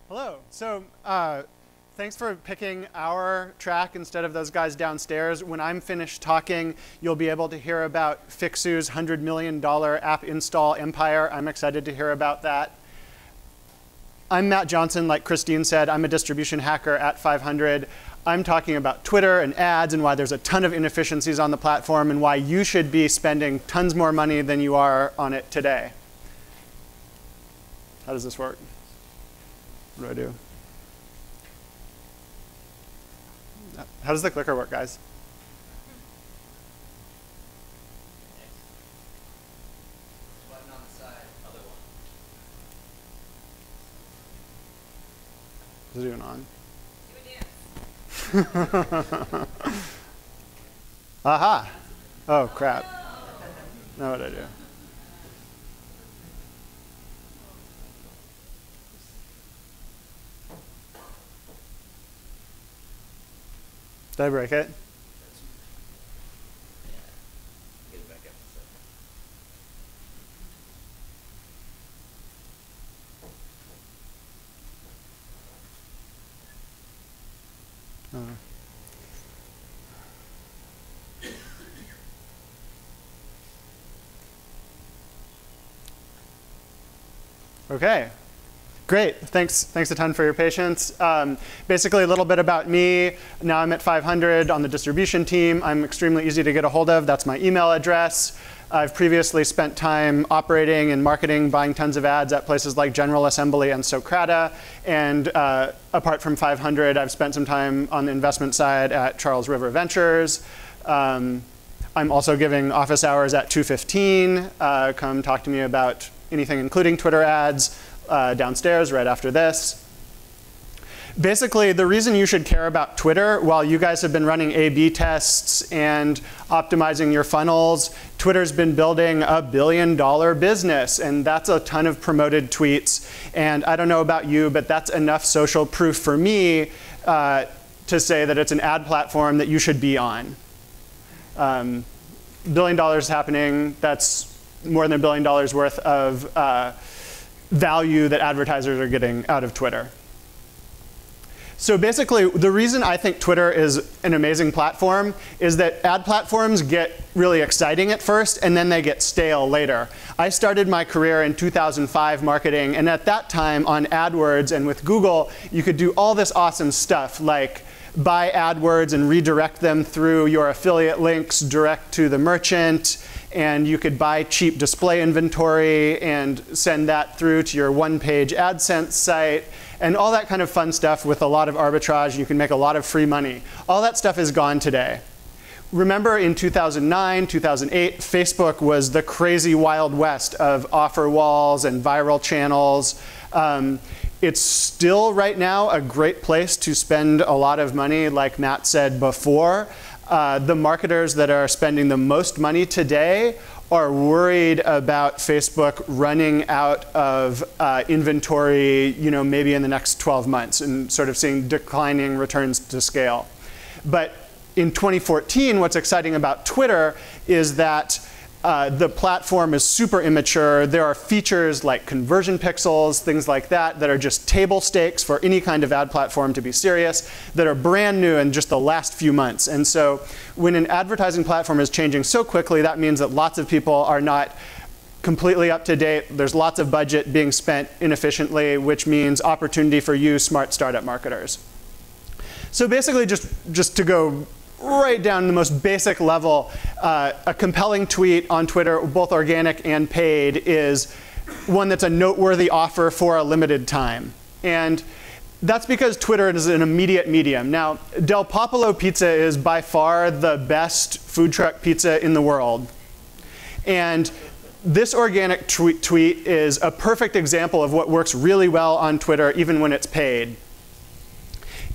Hello. So thanks for picking our track instead of those guys downstairs. When I'm finished talking, you'll be able to hear about Fixu's $100 million app install empire. I'm excited to hear about that. I'm Matt Johnson. Like Christine said, I'm a distribution hacker at 500. I'm talking about Twitter and ads and why there's a ton of inefficiencies on the platform and why you should be spending tons more money than you are on it today. How does this work? What do I do? How does the clicker work, guys? Button on the side, other one. Is it even on? Do a dance. Aha! Oh, crap. Now what do I do? Did I break it? Yeah. Get it back up a second. OK. Great. Thanks a ton for your patience. Basically, a little bit about me. Now I'm at 500 on the distribution team. I'm extremely easy to get a hold of. That's my email address. I've previously spent time operating and marketing, buying tons of ads at places like General Assembly and Socrata. And apart from 500, I've spent some time on the investment side at Charles River Ventures. I'm also giving office hours at 2:15. Come talk to me about anything, including Twitter ads. Downstairs right after this. Basically, the reason you should care about Twitter, while you guys have been running A/B tests and optimizing your funnels, Twitter's been building a $1 billion business, and that's a ton of promoted tweets. And I don't know about you, but that's enough social proof for me to say that it's an ad platform that you should be on. $1 billion happening. That's more than $1 billion worth of value that advertisers are getting out of Twitter. So basically, the reason I think Twitter is an amazing platform is that ad platforms get really exciting at first, and then they get stale later. I started my career in 2005 marketing, and at that time on AdWords and with Google, you could do all this awesome stuff like buy AdWords and redirect them through your affiliate links direct to the merchant. And you could buy cheap display inventory and send that through to your one-page AdSense site, and all that kind of fun stuff with a lot of arbitrage. You can make a lot of free money. All that stuff is gone today. Remember in 2009, 2008, Facebook was the crazy Wild West of offer walls and viral channels. It's still right now a great place to spend a lot of money, like Matt said before. The marketers that are spending the most money today are worried about Facebook running out of inventory, maybe in the next 12 months and sort of seeing declining returns to scale. But in 2014, what's exciting about Twitter is that the platform is super immature. There are features like conversion pixels, things like that, that are just table stakes for any kind of ad platform to be serious, that are brand new in just the last few months. And so when an advertising platform is changing so quickly, that means that lots of people are not completely up to date. There's lots of budget being spent inefficiently, which means opportunity for you smart startup marketers. So basically, just to go right down to the most basic level, a compelling tweet on Twitter, both organic and paid, is one that's a noteworthy offer for a limited time. And that's because Twitter is an immediate medium. Now, Del Popolo Pizza is by far the best food truck pizza in the world. And this organic tweet is a perfect example of what works really well on Twitter, even when it's paid.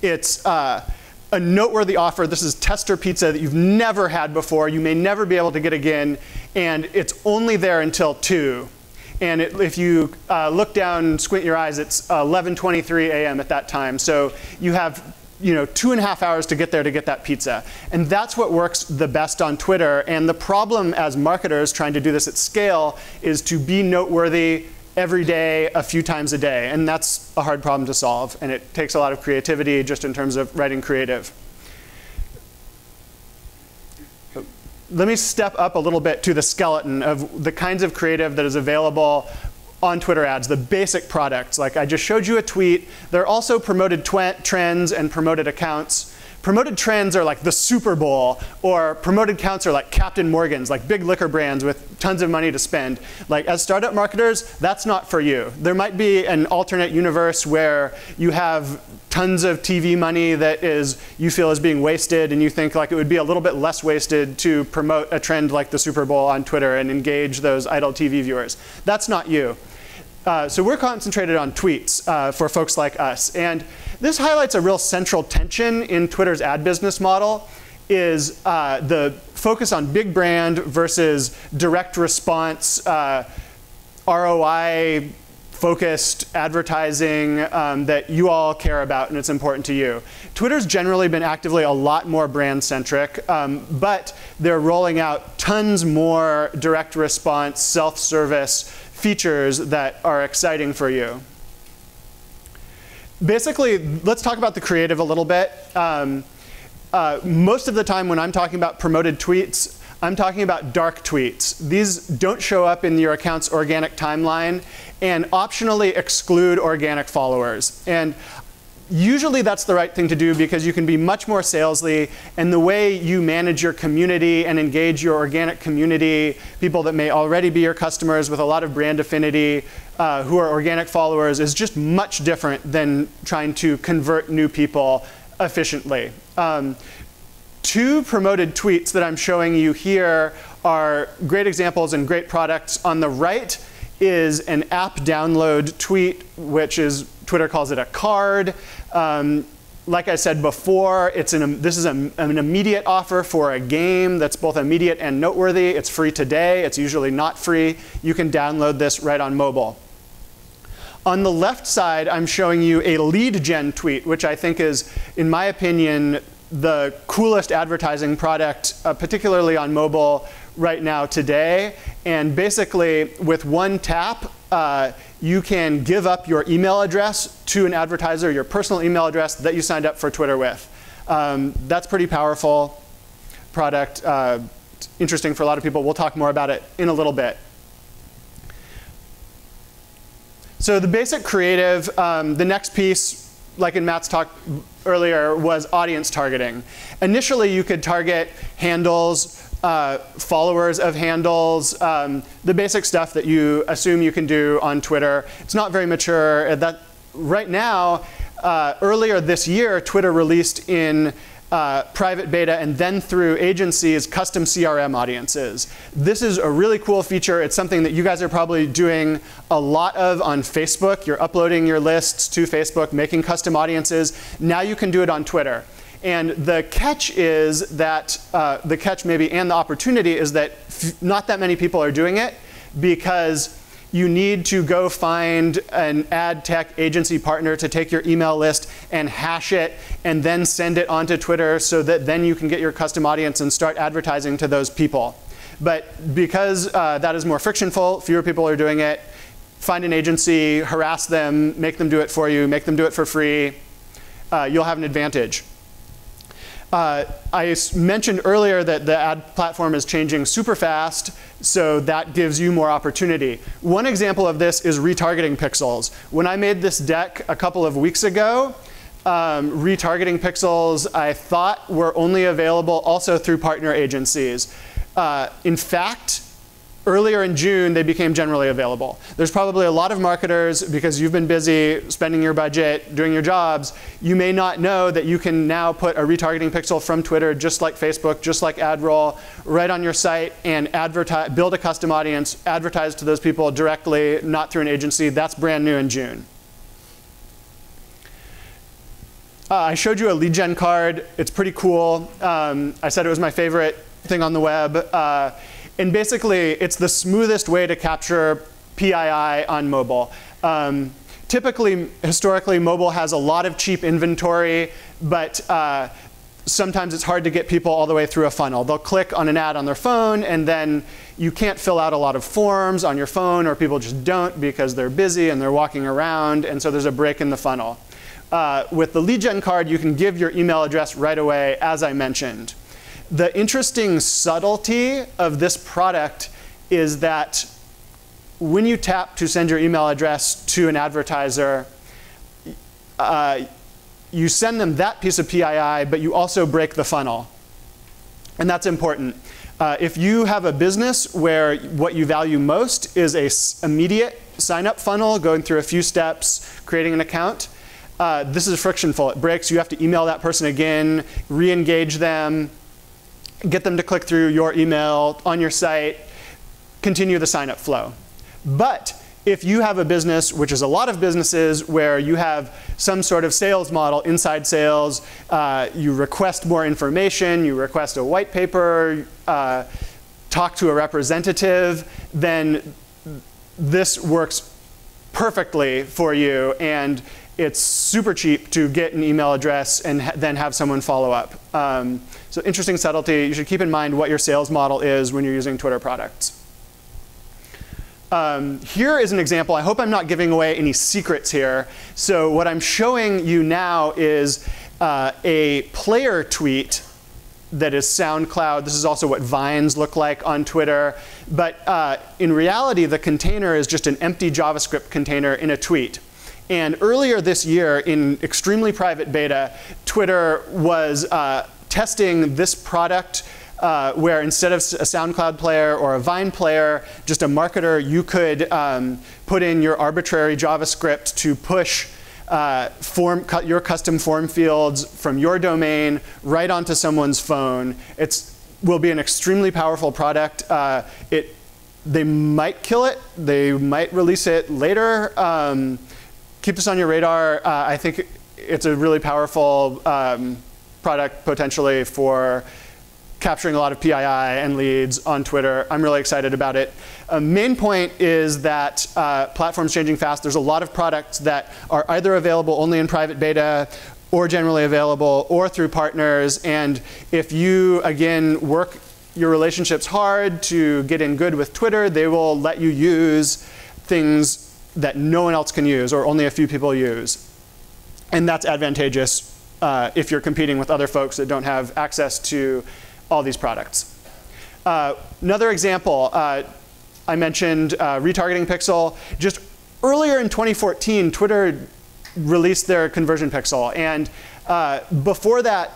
It's a noteworthy offer. This is tester pizza that you've never had before. You may never be able to get again. And it's only there until 2. And if you look down, squint your eyes, it's 11:23 a.m. at that time. So you have 2.5 hours to get there to get that pizza. And that's what works the best on Twitter. And the problem as marketers trying to do this at scale is to be noteworthy every day, a few times a day. And that's a hard problem to solve. And it takes a lot of creativity just in terms of writing creative. Let me step up a little bit to the skeleton of the kinds of creative that is available on Twitter ads, the basic products. Like I just showed you a tweet. There are also promoted trends and promoted accounts. Promoted trends are like the Super Bowl, or promoted accounts are like Captain Morgan's, like big liquor brands with tons of money to spend. Like as startup marketers, that's not for you. There might be an alternate universe where you have tons of TV money that you feel is being wasted, and you think like it would be a little bit less wasted to promote a trend like the Super Bowl on Twitter and engage those idle TV viewers. That's not you. So we're concentrated on tweets for folks like us. And this highlights a real central tension in Twitter's ad business model, is the focus on big brand versus direct response, ROI focused advertising that you all care about and it's important to you. Twitter's generally been actively a lot more brand centric, but they're rolling out tons more direct response, self-service features that are exciting for you. Basically, let's talk about the creative a little bit. Most of the time when I'm talking about promoted tweets, I'm talking about dark tweets. These don't show up in your account's organic timeline and optionally exclude organic followers. And usually that's the right thing to do because you can be much more salesy, and the way you manage your community and engage your organic community, people that may already be your customers with a lot of brand affinity, who are organic followers, is just much different than trying to convert new people efficiently. Two promoted tweets that I'm showing you here are great examples and great products. On the right is an app download tweet, which is, Twitter calls it a card. Like I said before, this is an immediate offer for a game that's both immediate and noteworthy. It's free today. It's usually not free. You can download this right on mobile. On the left side, I'm showing you a lead gen tweet, which I think is, in my opinion, the coolest advertising product, particularly on mobile right now today. And basically, with one tap, you can give up your email address to an advertiser, your personal email address that you signed up for Twitter with. That's pretty powerful product, interesting for a lot of people. We'll talk more about it in a little bit. So the basic creative, the next piece, like in Matt's talk earlier, was audience targeting. Initially, you could target handles, followers of handles, the basic stuff that you assume you can do on Twitter. It's not very mature. Right now, earlier this year, Twitter released in private beta and then through agencies custom CRM audiences. This is a really cool feature. It's something that you guys are probably doing a lot of on Facebook. You're uploading your lists to Facebook, making custom audiences. Now you can do it on Twitter. And the catch is that, the catch maybe and the opportunity is that not that many people are doing it, because you need to go find an ad tech agency partner to take your email list and hash it and then send it onto Twitter so that then you can get your custom audience and start advertising to those people. But because that is more frictionful, fewer people are doing it, find an agency, harass them, make them do it for you, make them do it for free, you'll have an advantage. I mentioned earlier that the ad platform is changing super fast, so that gives you more opportunity. One example of this is retargeting pixels. When I made this deck a couple of weeks ago, retargeting pixels I thought were only available also through partner agencies. In fact, earlier in June, they became generally available. There's probably a lot of marketers, because you've been busy spending your budget, doing your jobs, you may not know that you can now put a retargeting pixel from Twitter, just like Facebook, just like AdRoll, right on your site and build a custom audience, advertise to those people directly, not through an agency. That's brand new in June. I showed you a lead gen card. It's pretty cool. I said it was my favorite thing on the web. And basically, it's the smoothest way to capture PII on mobile. Typically, historically, mobile has a lot of cheap inventory, but sometimes it's hard to get people all the way through a funnel. They'll click on an ad on their phone, and then you can't fill out a lot of forms on your phone, or people just don't because they're busy and they're walking around, and so there's a break in the funnel. With the lead gen card, you can give your email address right away, as I mentioned. The interesting subtlety of this product is that when you tap to send your email address to an advertiser, you send them that piece of PII, but you also break the funnel. And that's important. If you have a business where what you value most is an immediate sign-up funnel, going through a few steps, creating an account, this is frictionful. It breaks. You have to email that person again, re-engage them, get them to click through your email on your site, continue the sign-up flow. But if you have a business, which is a lot of businesses, where you have some sort of sales model, inside sales, you request more information, you request a white paper, talk to a representative, then this works perfectly for you, and it's super cheap to get an email address and then have someone follow up. So interesting subtlety. You should keep in mind what your sales model is when you're using Twitter products. Here is an example. I hope I'm not giving away any secrets here. So what I'm showing you now is a player tweet that is SoundCloud. This is also what Vines look like on Twitter. But in reality, the container is just an empty JavaScript container in a tweet. And earlier this year, in extremely private beta, Twitter was testing this product where instead of a SoundCloud player or a Vine player, just a marketer, you could put in your arbitrary JavaScript to push your custom form fields from your domain right onto someone's phone. It will be an extremely powerful product. They might kill it. They might release it later. Keep this on your radar. I think it's a really powerful product potentially for capturing a lot of PII and leads on Twitter. I'm really excited about it. Main point is that platform's changing fast. There's a lot of products that are either available only in private beta or generally available or through partners. And if you, again, work your relationships hard to get in good with Twitter, they will let you use things that no one else can use or only a few people use. And that's advantageous if you're competing with other folks that don't have access to all these products. Another example, I mentioned retargeting pixel. Just earlier in 2014, Twitter released their conversion pixel. And before that,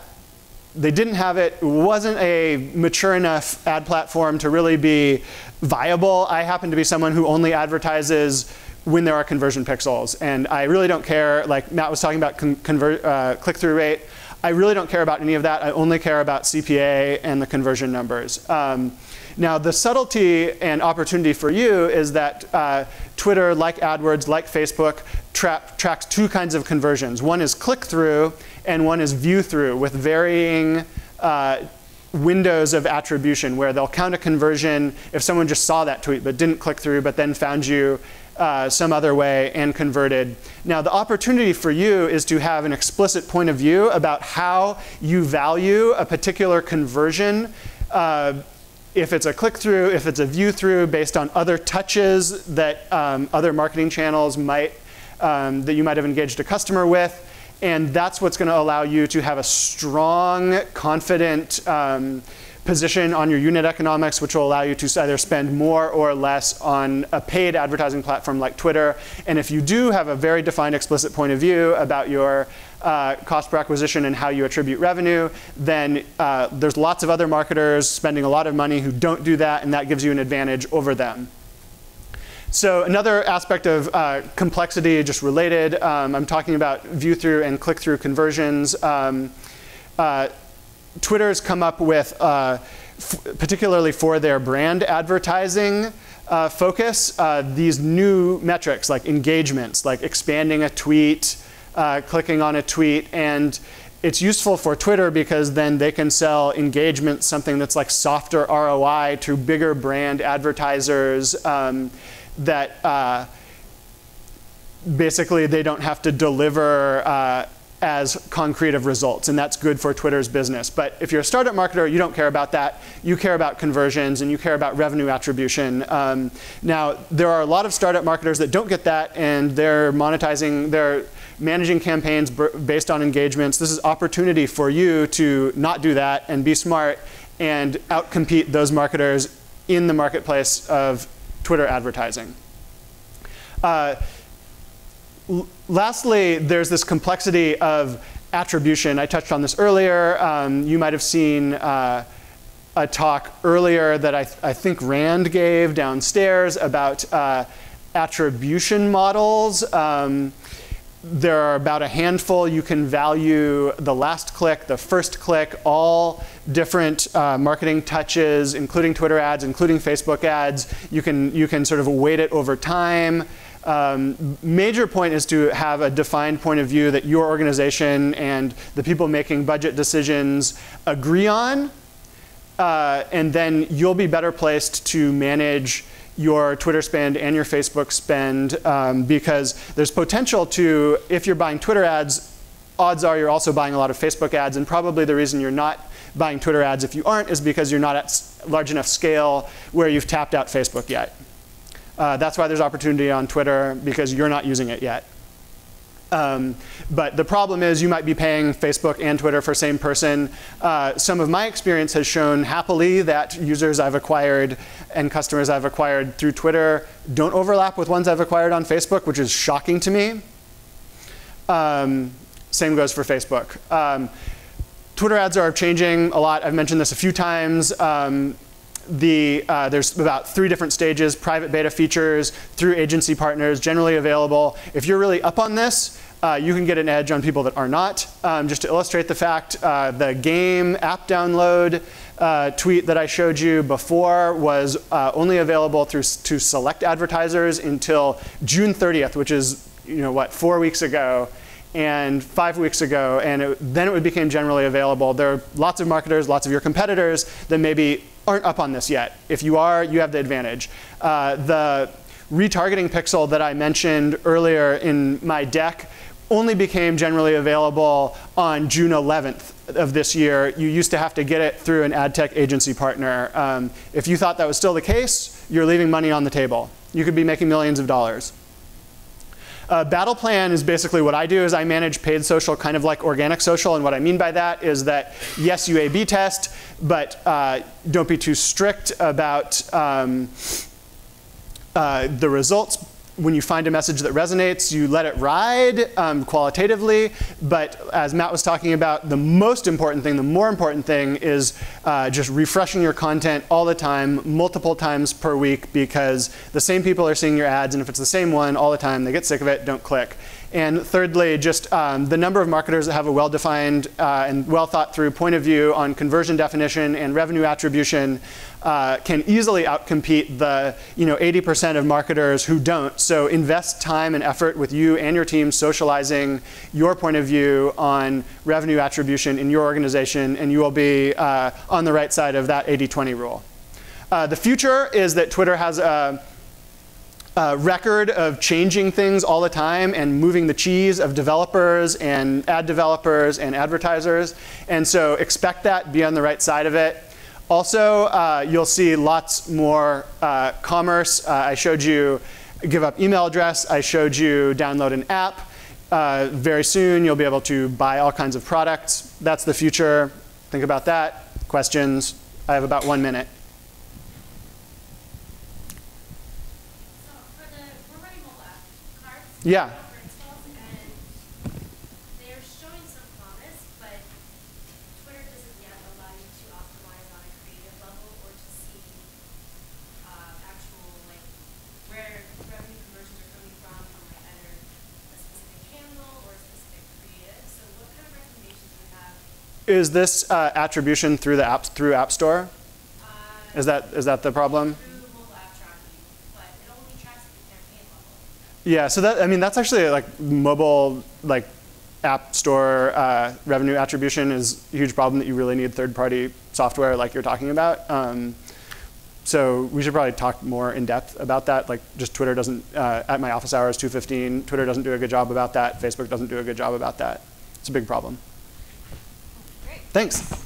they didn't have it. It wasn't a mature enough ad platform to really be viable. I happen to be someone who only advertises when there are conversion pixels. And I really don't care, like Matt was talking about click-through rate. I really don't care about any of that. I only care about CPA and the conversion numbers. Now, the subtlety and opportunity for you is that Twitter, like AdWords, like Facebook, tracks two kinds of conversions. One is click-through, and one is view-through, with varying windows of attribution, where they'll count a conversion if someone just saw that tweet but didn't click through, but then found you some other way and converted. Now, the opportunity for you is to have an explicit point of view about how you value a particular conversion. If it's a click-through, if it's a view-through, based on other touches that other marketing channels might, that you might have engaged a customer with. And that's what's going to allow you to have a strong, confident position on your unit economics, which will allow you to either spend more or less on a paid advertising platform like Twitter. And if you do have a very defined, explicit point of view about your cost per acquisition and how you attribute revenue, then there's lots of other marketers spending a lot of money who don't do that, and that gives you an advantage over them. So another aspect of complexity, just related, I'm talking about view-through and click-through conversions. Twitter's come up with, particularly for their brand advertising focus, these new metrics like engagements, like expanding a tweet, clicking on a tweet. And it's useful for Twitter because then they can sell engagement, something that's like softer ROI, to bigger brand advertisers that basically they don't have to deliver as concrete of results, and that's good for Twitter's business. But if you're a startup marketer, you don't care about that. You care about conversions, and you care about revenue attribution. Now, there are a lot of startup marketers that don't get that, and they're managing campaigns based on engagements. This is opportunity for you to not do that and be smart and outcompete those marketers in the marketplace of Twitter advertising. Lastly, there's this complexity of attribution. I touched on this earlier. You might have seen a talk earlier that I think Rand gave downstairs about attribution models. There are about a handful. You can value the last click, the first click, all different marketing touches, including Twitter ads, including Facebook ads. You can sort of weight it over time. Major point is to have a defined point of view that your organization and the people making budget decisions agree on. And then you'll be better placed to manage your Twitter spend and your Facebook spend because there's potential to, if you're buying Twitter ads, odds are you're also buying a lot of Facebook ads, and probably the reason you're not buying Twitter ads if you aren't is because you're not at large enough scale where you've tapped out Facebook yet. That's why there's opportunity on Twitter, because you're not using it yet. But the problem is you might be paying Facebook and Twitter for same person. Some of my experience has shown happily that users I've acquired and customers I've acquired through Twitter don't overlap with ones I've acquired on Facebook, which is shocking to me. Same goes for Facebook. Twitter ads are changing a lot. I've mentioned this a few times. There's about 3 different stages: private beta features, through agency partners, generally available. If you're really up on this, you can get an edge on people that are not. Just to illustrate the fact, the game app download tweet that I showed you before was only available to select advertisers until June 30th, which is 4 weeks ago and 5 weeks ago, and then it became generally available. There are lots of marketers, lots of your competitors that maybe aren't up on this yet. If you are, you have the advantage. The retargeting pixel that I mentioned earlier in my deck only became generally available on June 11th of this year. You used to have to get it through an ad tech agency partner. If you thought that was still the case, you're leaving money on the table. You could be making millions of dollars. Battle plan is basically what I do is I manage paid social kind of like organic social, and what I mean by that is that yes, you A/B test, but don't be too strict about the results. When you find a message that resonates, you let it ride qualitatively. But as Matt was talking about, the most important thing, the more important thing is just refreshing your content all the time, multiple times per week, because the same people are seeing your ads, and if it's the same one all the time, they get sick of it, don't click. And thirdly, just the number of marketers that have a well-defined and well-thought-through point of view on conversion definition and revenue attribution can easily outcompete the 80% of marketers who don't. So invest time and effort with you and your team socializing your point of view on revenue attribution in your organization, and you will be on the right side of that 80-20 rule. The future is that Twitter has a record of changing things all the time and moving the cheese of developers and advertisers. And so expect that, be on the right side of it. Also, you'll see lots more commerce. I showed you give up email address. I showed you download an app. Very soon, you'll be able to buy all kinds of products. That's the future. Think about that. Questions? I have about 1 minute. Yeah. And they're showing some promise, but Twitter doesn't yet allow you to optimize on a creative level or to see actual where revenue conversions are coming from either a specific channel or a specific creative. So what kind of recommendations do you have? Is this attribution through the App Store? Is that the problem? Yeah, so that's actually mobile app store revenue attribution is a huge problem that you really need third-party software like you're talking about. So we should probably talk more in depth about that. Just Twitter doesn't, at my office hours 2:15, Twitter doesn't do a good job about that. Facebook doesn't do a good job about that. It's a big problem. Great. Thanks.